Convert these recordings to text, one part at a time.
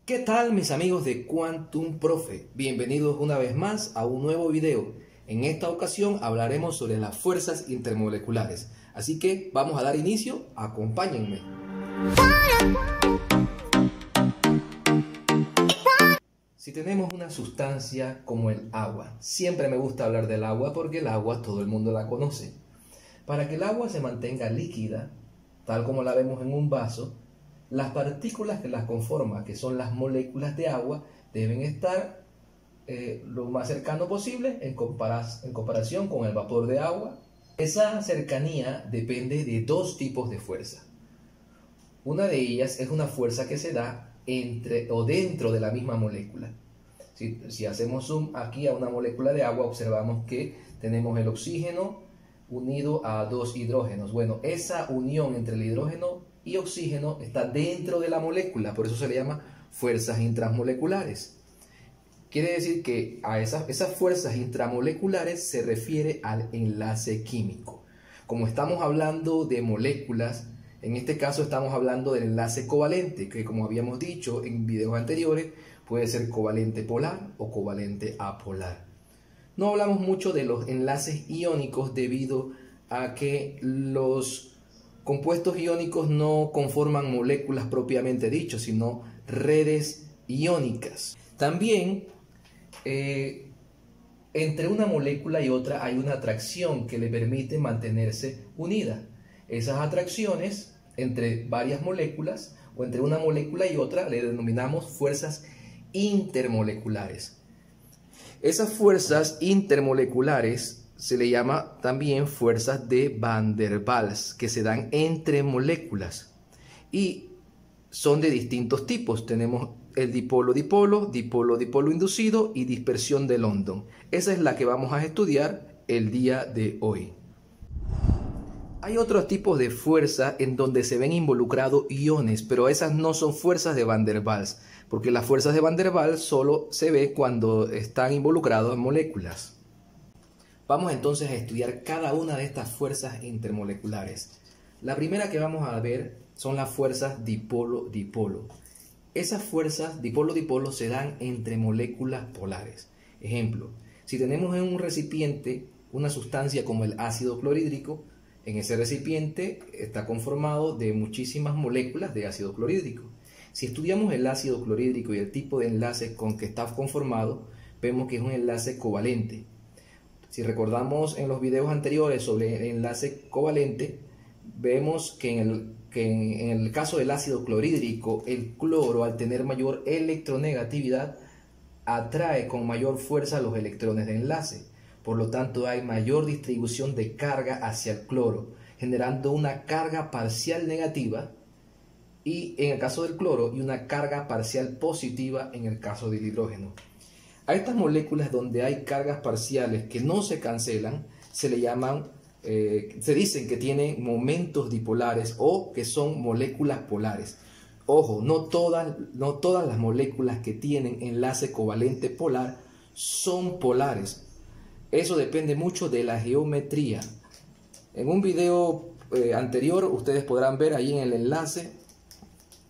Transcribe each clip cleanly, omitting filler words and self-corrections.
¿Qué tal mis amigos de Quantum Profe? Bienvenidos una vez más a un nuevo video. En esta ocasión hablaremos sobre las fuerzas intermoleculares. Así que vamos a dar inicio, acompáñenme. Si tenemos una sustancia como el agua, siempre me gusta hablar del agua porque el agua todo el mundo la conoce. Para que el agua se mantenga líquida, tal como la vemos en un vaso, las partículas que las conforman, que son las moléculas de agua, deben estar lo más cercano posible en comparación con el vapor de agua. Esa cercanía depende de dos tipos de fuerza. Una de ellas es una fuerza que se da entre o dentro de la misma molécula. Si hacemos zoom aquí a una molécula de agua, observamos que tenemos el oxígeno unido a dos hidrógenos. Bueno, esa unión entre el hidrógeno y oxígeno está dentro de la molécula, por eso se le llama fuerzas intramoleculares. Quiere decir que a esas fuerzas intramoleculares se refiere al enlace químico. Como estamos hablando de moléculas, en este caso estamos hablando del enlace covalente, que como habíamos dicho en videos anteriores, puede ser covalente polar o covalente apolar. No hablamos mucho de los enlaces iónicos debido a que los compuestos iónicos no conforman moléculas propiamente dicho, sino redes iónicas. También entre una molécula y otra hay una atracción que le permite mantenerse unida. Esas atracciones entre varias moléculas o entre una molécula y otra le denominamos fuerzas intermoleculares. Esas fuerzas intermoleculares se le llama también fuerzas de Van der Waals, que se dan entre moléculas y son de distintos tipos. Tenemos el dipolo-dipolo, dipolo-dipolo inducido y dispersión de London. Esa es la que vamos a estudiar el día de hoy. Hay otros tipos de fuerza en donde se ven involucrados iones, pero esas no son fuerzas de Van der Waals, porque las fuerzas de Van der Waals solo se ve cuando están involucrados en moléculas. Vamos entonces a estudiar cada una de estas fuerzas intermoleculares. La primera que vamos a ver son las fuerzas dipolo-dipolo. Esas fuerzas dipolo-dipolo se dan entre moléculas polares. Ejemplo, si tenemos en un recipiente una sustancia como el ácido clorhídrico, en ese recipiente está conformado de muchísimas moléculas de ácido clorhídrico. Si estudiamos el ácido clorhídrico y el tipo de enlace con que está conformado, vemos que es un enlace covalente. Si recordamos en los videos anteriores sobre el enlace covalente, vemos que en el caso del ácido clorhídrico, el cloro, al tener mayor electronegatividad, atrae con mayor fuerza los electrones de enlace. Por lo tanto, hay mayor distribución de carga hacia el cloro, generando una carga parcial negativa y en el caso del cloro y una carga parcial positiva en el caso del hidrógeno. A estas moléculas donde hay cargas parciales que no se cancelan, se le llaman, se dicen que tienen momentos dipolares o que son moléculas polares. Ojo, no todas las moléculas que tienen enlace covalente polar son polares. Eso depende mucho de la geometría. En un video anterior ustedes podrán ver ahí en el enlace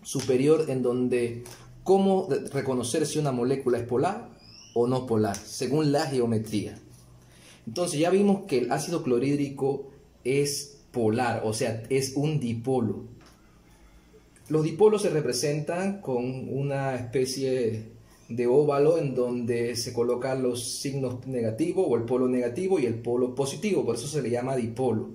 superior en donde cómo reconocer si una molécula es polar o no polar, según la geometría. Entonces ya vimos que el ácido clorhídrico es polar, o sea, es un dipolo. Los dipolos se representan con una especie de óvalo en donde se colocan los signos negativos o el polo negativo y el polo positivo, por eso se le llama dipolo.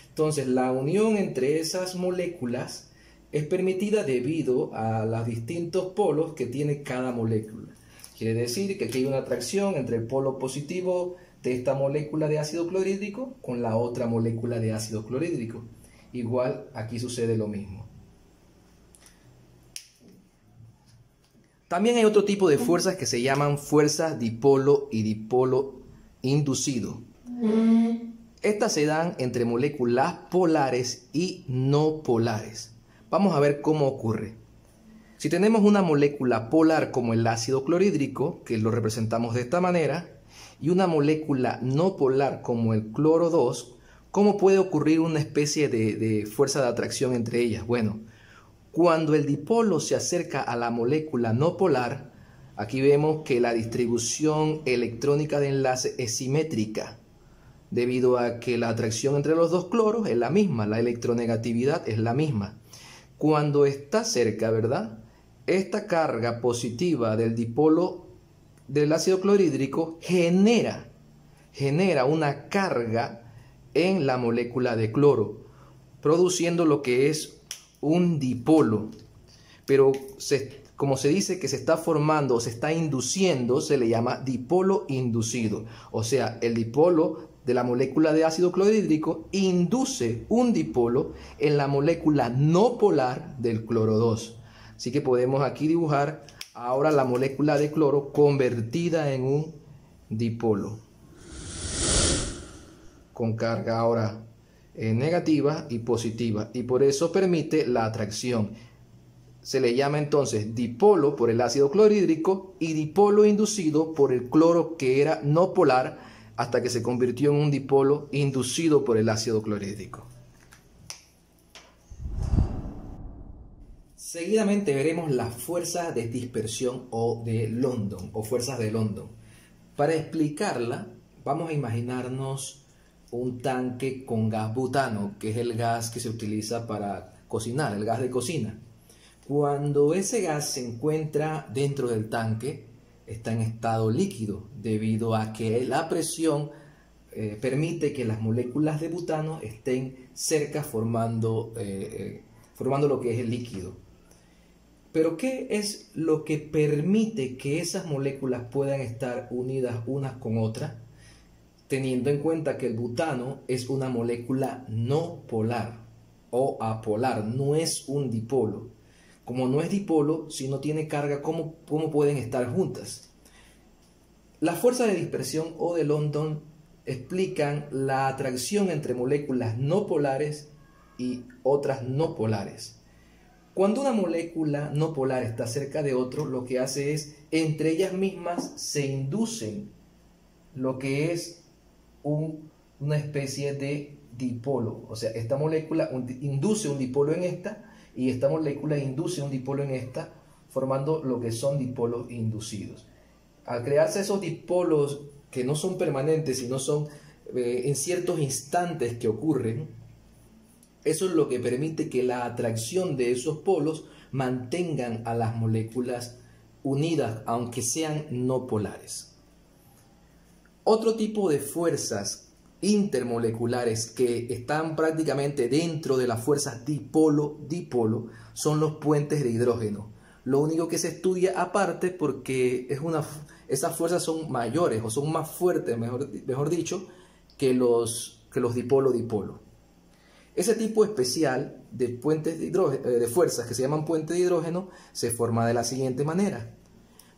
Entonces la unión entre esas moléculas es permitida debido a los distintos polos que tiene cada molécula. Quiere decir que aquí hay una atracción entre el polo positivo de esta molécula de ácido clorhídrico con la otra molécula de ácido clorhídrico. Igual aquí sucede lo mismo. También hay otro tipo de fuerzas que se llaman fuerzas dipolo y dipolo inducido. Estas se dan entre moléculas polares y no polares. Vamos a ver cómo ocurre. Si tenemos una molécula polar como el ácido clorhídrico, que lo representamos de esta manera, y una molécula no polar como el cloro 2, ¿cómo puede ocurrir una especie de fuerza de atracción entre ellas? Bueno, Cuando el dipolo se acerca a la molécula no polar, aquí vemos que la distribución electrónica de enlace es simétrica, debido a que la atracción entre los dos cloros es la misma, la electronegatividad es la misma. Cuando está cerca, ¿verdad? Esta carga positiva del dipolo del ácido clorhídrico genera una carga en la molécula de cloro, produciendo lo que es un dipolo. Pero como se dice que se está formando o se está induciendo, se le llama dipolo inducido. O sea, el dipolo de la molécula de ácido clorhídrico induce un dipolo en la molécula no polar del cloro 2. Así que podemos aquí dibujar ahora la molécula de cloro convertida en un dipolo, con carga ahora negativa y positiva, y por eso permite la atracción. Se le llama entonces dipolo por el ácido clorhídrico y dipolo inducido por el cloro que era no polar, hasta que se convirtió en un dipolo inducido por el ácido clorhídrico. Seguidamente veremos las fuerzas de dispersión o de London, o fuerzas de London. Para explicarla, vamos a imaginarnos un tanque con gas butano, que es el gas que se utiliza para cocinar, el gas de cocina. Cuando ese gas se encuentra dentro del tanque, está en estado líquido, debido a que la presión permite que las moléculas de butano estén cerca formando lo que es el líquido. Pero ¿qué es lo que permite que esas moléculas puedan estar unidas unas con otras? Teniendo en cuenta que el butano es una molécula no polar o apolar, no es un dipolo. Como no es dipolo, si no tiene carga, ¿cómo pueden estar juntas? Las fuerzas de dispersión o de London explican la atracción entre moléculas no polares y otras no polares. Cuando una molécula no polar está cerca de otro, lo que hace es, entre ellas mismas se inducen lo que es una especie de dipolo. O sea, esta molécula induce un dipolo en esta, y esta molécula induce un dipolo en esta, formando lo que son dipolos inducidos. Al crearse esos dipolos que no son permanentes, sino son en ciertos instantes que ocurren, eso es lo que permite que la atracción de esos polos mantengan a las moléculas unidas, aunque sean no polares. Otro tipo de fuerzas intermoleculares que están prácticamente dentro de las fuerzas dipolo-dipolo son los puentes de hidrógeno. Lo único que se estudia aparte, porque esas fuerzas son mayores o son más fuertes, mejor dicho, que los dipolo-dipolo. Ese tipo especial de puentes de fuerzas que se llaman puentes de hidrógeno se forma de la siguiente manera.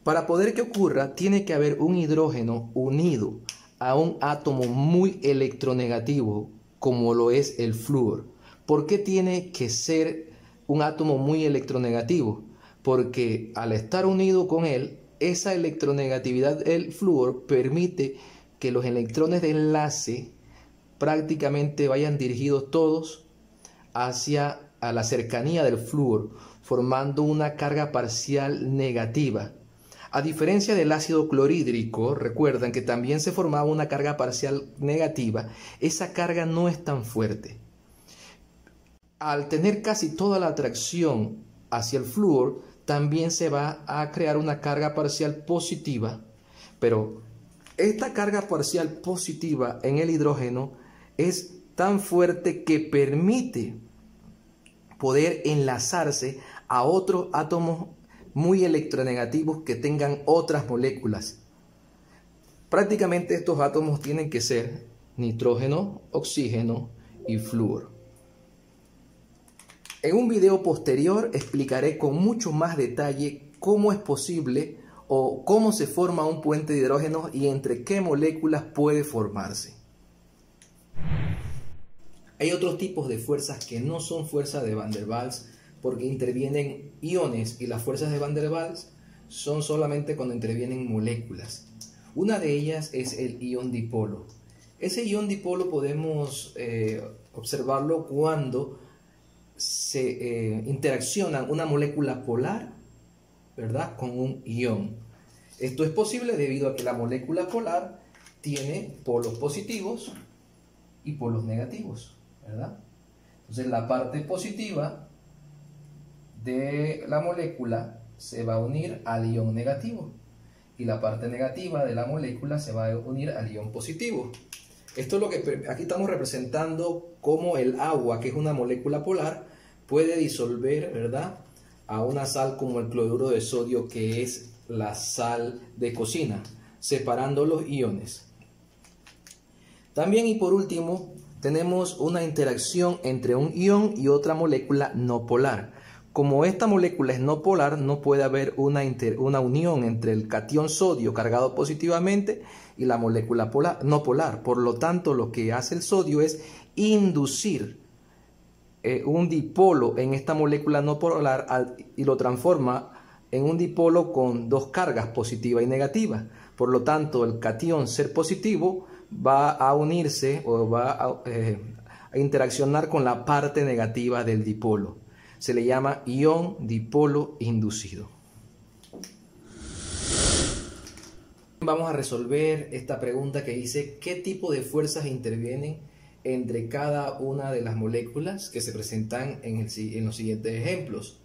Para poder que ocurra, tiene que haber un hidrógeno unido a un átomo muy electronegativo, como lo es el flúor. ¿Por qué tiene que ser un átomo muy electronegativo? Porque al estar unido con él, esa electronegatividad del flúor permite que los electrones de enlace prácticamente vayan dirigidos todos hacia la cercanía del flúor, formando una carga parcial negativa. A diferencia del ácido clorhídrico, recuerdan que también se formaba una carga parcial negativa, esa carga no es tan fuerte. Al tener casi toda la atracción hacia el flúor, también se va a crear una carga parcial positiva, pero esta carga parcial positiva en el hidrógeno es tan fuerte que permite poder enlazarse a otros átomos muy electronegativos que tengan otras moléculas. Prácticamente estos átomos tienen que ser nitrógeno, oxígeno y flúor. En un video posterior explicaré con mucho más detalle cómo es posible o cómo se forma un puente de hidrógeno y entre qué moléculas puede formarse. Hay otros tipos de fuerzas que no son fuerzas de Van der Waals, porque intervienen iones, y las fuerzas de Van der Waals son solamente cuando intervienen moléculas. Una de ellas es el ion dipolo. Ese ion dipolo podemos observarlo cuando se interaccionan una molécula polar, ¿verdad?, con un ion. Esto es posible debido a que la molécula polar tiene polos positivos y polos negativos, ¿verdad? Entonces la parte positiva de la molécula se va a unir al ion negativo y la parte negativa de la molécula se va a unir al ion positivo. Esto es lo que aquí estamos representando cómo el agua, que es una molécula polar, puede disolver, ¿verdad?, a una sal como el cloruro de sodio, que es la sal de cocina, separando los iones. También, y por último, tenemos una interacción entre un ion y otra molécula no polar. Como esta molécula es no polar, no puede haber una unión entre el catión sodio cargado positivamente y la molécula no polar. Por lo tanto, lo que hace el sodio es inducir un dipolo en esta molécula no polar y lo transforma en un dipolo con dos cargas, positiva y negativa. Por lo tanto, el catión ser positivo va a unirse o va a interaccionar con la parte negativa del dipolo. Se le llama ion dipolo inducido. Vamos a resolver esta pregunta que dice: ¿qué tipo de fuerzas intervienen entre cada una de las moléculas que se presentan en los siguientes ejemplos?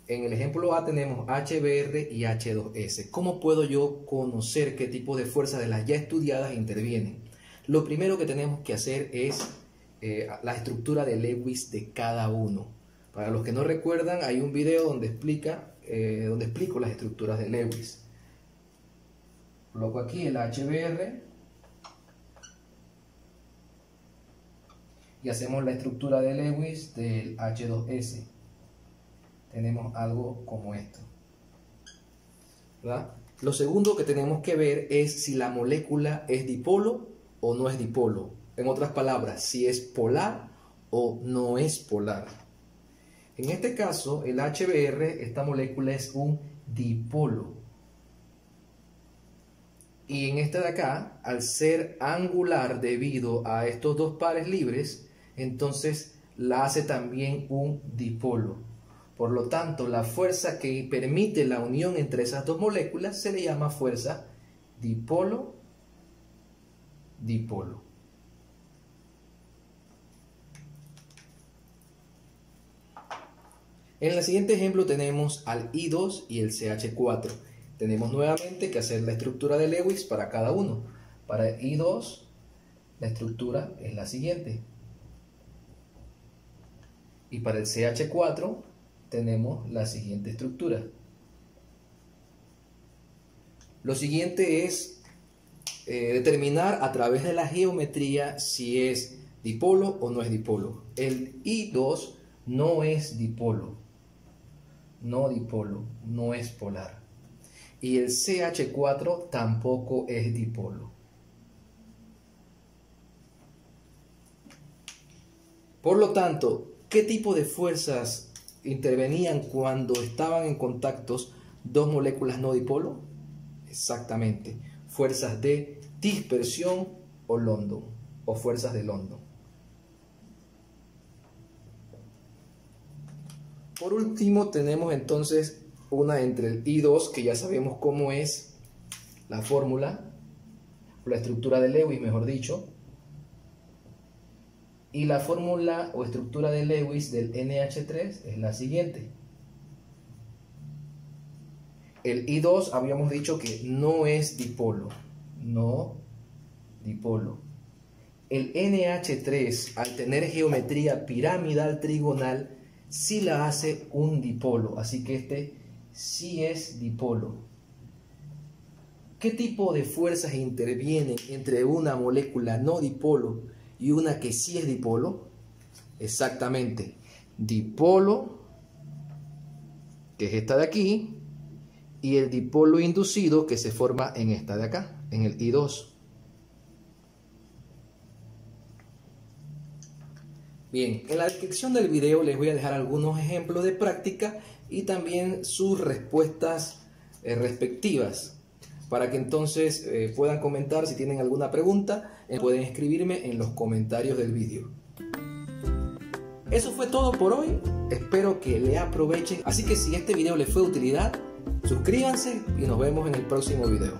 En el ejemplo A tenemos HBr y H2S. ¿Cómo puedo yo conocer qué tipo de fuerzas de las ya estudiadas intervienen? Lo primero que tenemos que hacer es la estructura de Lewis de cada uno. Para los que no recuerdan, hay un video donde explico las estructuras de Lewis. Coloco aquí el HBr y hacemos la estructura de Lewis del H2S. Tenemos algo como esto, ¿verdad? Lo segundo que tenemos que ver es si la molécula es dipolo o no es dipolo. En otras palabras, si es polar o no es polar. En este caso, el HBr, esta molécula es un dipolo. Y en esta de acá, al ser angular debido a estos dos pares libres, entonces la hace también un dipolo. Por lo tanto, la fuerza que permite la unión entre esas dos moléculas se le llama fuerza dipolo-dipolo. En el siguiente ejemplo tenemos al I2 y el CH4. Tenemos nuevamente que hacer la estructura de Lewis para cada uno. Para el I2, la estructura es la siguiente. Y para el CH4 tenemos la siguiente estructura. Lo siguiente es determinar a través de la geometría si es dipolo o no es dipolo. El I2 no es dipolo. No dipolo, no es polar. Y el CH4 tampoco es dipolo. Por lo tanto, ¿qué tipo de fuerzas intervenían cuando estaban en contactos dos moléculas no dipolo? Exactamente, fuerzas de dispersión o London, o fuerzas de London. Por último, tenemos entonces una entre el I2, que ya sabemos cómo es la fórmula, o la estructura de Lewis, mejor dicho, y la fórmula o estructura de Lewis del NH3 es la siguiente. El I2 habíamos dicho que no es dipolo, no dipolo. El NH3, al tener geometría piramidal trigonal, sí la hace un dipolo, así que este sí es dipolo. ¿Qué tipo de fuerzas intervienen entre una molécula no dipolo y una que sí es dipolo? Exactamente, dipolo, que es esta de aquí, y el dipolo inducido que se forma en esta de acá, en el I2. Bien, en la descripción del video les voy a dejar algunos ejemplos de práctica y también sus respuestas respectivas, para que entonces puedan comentar si tienen alguna pregunta, pueden escribirme en los comentarios del video. Eso fue todo por hoy. Espero que le aprovechen. Así que si este video les fue de utilidad, suscríbanse y nos vemos en el próximo video.